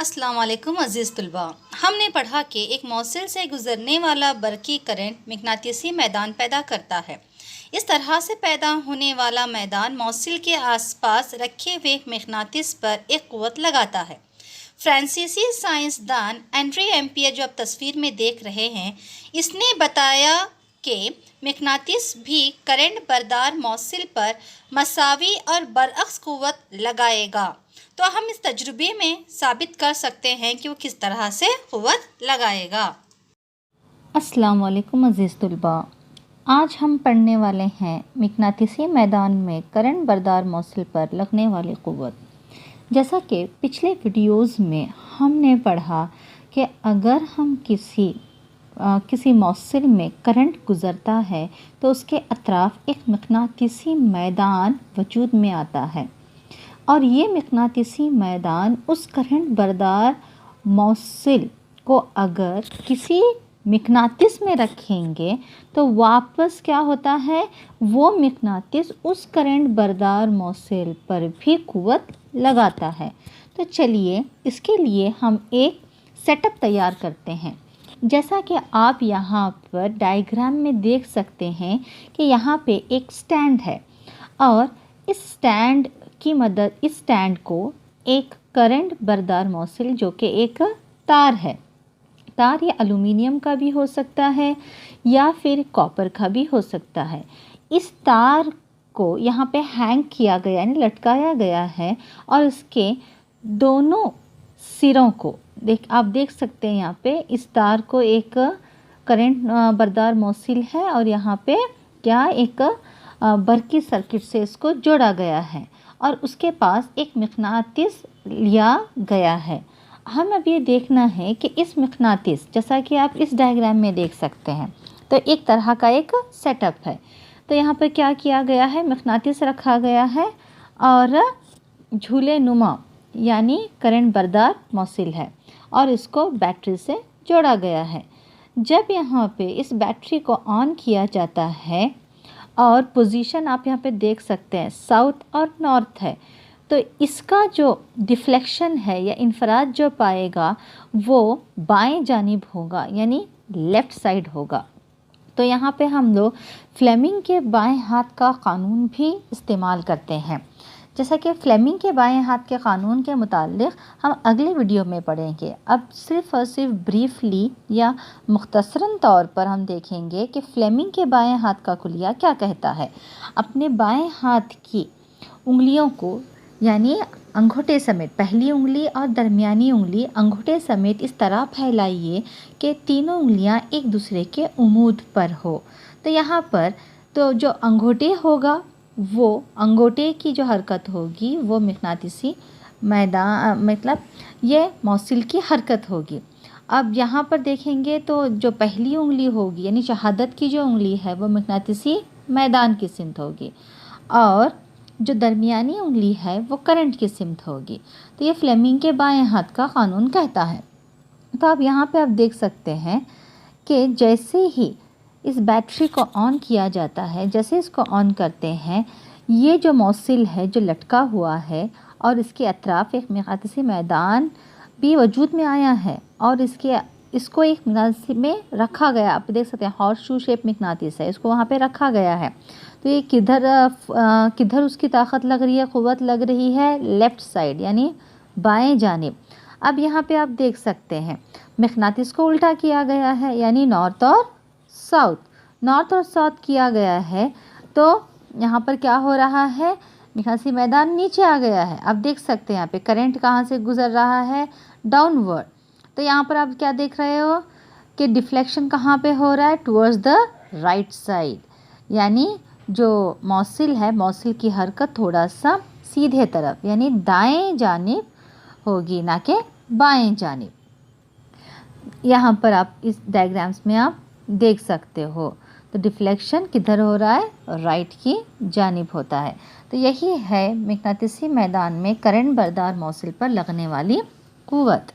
अस्सलाम वालेकुम अज़ीज़ तुलबा। हमने पढ़ा कि एक मौसिल से गुज़रने वाला बरक़ी करंट मकनातीसी मैदान पैदा करता है। इस तरह से पैदा होने वाला मैदान मौसिल के आसपास रखे हुए मकनातीस पर एक क़ुव्वत लगाता है। फ्रांसीसी साइंसदान एंड्रे एम्पियर जो आप तस्वीर में देख रहे हैं, इसने बताया कि मकनातीस भी करंट बरदार मौसिल पर मसावी और बरअक्स क़ुव्वत लगाएगा। तो हम इस तजुर्बे में साबित कर सकते हैं कि वो किस तरह से क़ुव्वत लगाएगा। अस्सलाम वालेकुम अज़ीज़ तुलबा। आज हम पढ़ने वाले हैं मकनातीसी मैदान में करंट बरदार मौसिल पर लगने वाली क़ुव्वत। जैसा कि पिछले वीडियोज़ में हमने पढ़ा कि अगर हम किसी मौसिल में करंट गुज़रता है तो उसके अतराफ़ एक मकनातीसी मैदान वजूद में आता है और ये मकनातीसी मैदान उस करंट बरदार मौसिल को अगर किसी मकनातीस में रखेंगे तो वापस क्या होता है, वो मकनातीस उस करंट बरदार मौसिल पर भी क़ुव्वत लगाता है। तो चलिए इसके लिए हम एक सेटअप तैयार करते हैं। जैसा कि आप यहाँ पर डायग्राम में देख सकते हैं कि यहाँ पे एक स्टैंड है और इस स्टैंड को एक करंट बरदार मौसिल जो कि एक तार है, तार या एल्युमिनियम का भी हो सकता है या फिर कॉपर का भी हो सकता है। इस तार को यहाँ पे हैंग किया गया यानी लटकाया गया है और इसके दोनों सिरों को आप देख सकते हैं। यहाँ पे इस तार को एक करंट बरदार मौसिल है और यहाँ पे क्या एक बरक़ी सर्किट से इसको जोड़ा गया है और उसके पास एक मकनातीस लिया गया है। हम अब ये देखना है कि इस मकनातीस, जैसा कि आप इस डायग्राम में देख सकते हैं, तो एक तरह का एक सेटअप है। तो यहाँ पर क्या किया गया है, मकनातीस रखा गया है और झूले नुमा यानी करंट बरदार मौसिल है और इसको बैटरी से जोड़ा गया है। जब यहाँ पे इस बैटरी को ऑन किया जाता है और पोजीशन आप यहाँ पे देख सकते हैं साउथ और नॉर्थ है, तो इसका जो डिफ्लेक्शन है या इंफराद जो पाएगा वो बाएं जानिब होगा यानी लेफ़्ट साइड होगा। तो यहाँ पे हम लोग फ्लेमिंग के बाएं हाथ का क़ानून भी इस्तेमाल करते हैं। जैसा कि फ्लेमिंग के बाएं हाथ के क़ानून के मुतालिक हम अगले वीडियो में पढ़ेंगे। अब सिर्फ़ और सिर्फ ब्रीफली या मुख्तसरन तौर पर हम देखेंगे कि फ्लेमिंग के बाएं हाथ का कुलिया क्या कहता है। अपने बाएं हाथ की उंगलियों को यानी अंगूठे समेत, पहली उंगली और दरमियानी उंगली अंगूठे समेत इस तरह फैलाइए कि तीनों उंगलियां एक दूसरे के उमूद पर हो। तो यहाँ पर तो जो अंगूठे होगा वो अंगूठे की जो हरकत होगी वो मकनातीसी मैदान मतलब ये मौसिल की हरकत होगी। अब यहाँ पर देखेंगे तो जो पहली उंगली होगी यानी शहादत की जो उंगली है वो मकनातीसी मैदान की सिमत होगी और जो दरमियानी उंगली है वो करंट की सिमत होगी। तो ये फ्लेमिंग के बाएं हाथ का क़ानून कहता है। तो अब यहाँ पे आप देख सकते हैं कि जैसे ही इस बैटरी को ऑन किया जाता है, जैसे इसको ऑन करते हैं, ये जो मौसिल है जो लटका हुआ है और इसके अतराफ़ एक मकनातीसी मैदान भी वजूद में आया है और इसको एक मकनातीस में रखा गया। आप देख सकते हैं हॉर्स शू शेप मकनातीस है, इसको वहाँ पे रखा गया है। तो ये किधर उसकी ताकत लग रही है, क़ुव्वत लग रही है, लेफ़्ट साइड यानी बाएं जानिब। अब यहाँ पे आप देख सकते हैं मकनातीस को उल्टा किया गया है यानी नॉर्थ और साउथ किया गया है। तो यहाँ पर क्या हो रहा है, मकनातीसी मैदान नीचे आ गया है। आप देख सकते हैं यहाँ पे करंट कहाँ से गुज़र रहा है, डाउनवर्ड। तो यहाँ पर आप क्या देख रहे हो कि डिफ्लेक्शन कहाँ पे हो रहा है, टुवर्ड्स द राइट साइड यानी जो मौसिल है, मौसिल की हरकत थोड़ा सा सीधे तरफ यानी दाएं जानिब होगी ना कि बाएं जानिब। यहाँ पर आप इस डायग्राम्स में आप देख सकते हो। तो डिफ्लेक्शन किधर हो रहा है, राइट की जानिब होता है। तो यही है मकनातीसी मैदान में करंट बरदार मौसिल पर लगने वाली क़ुव्वत।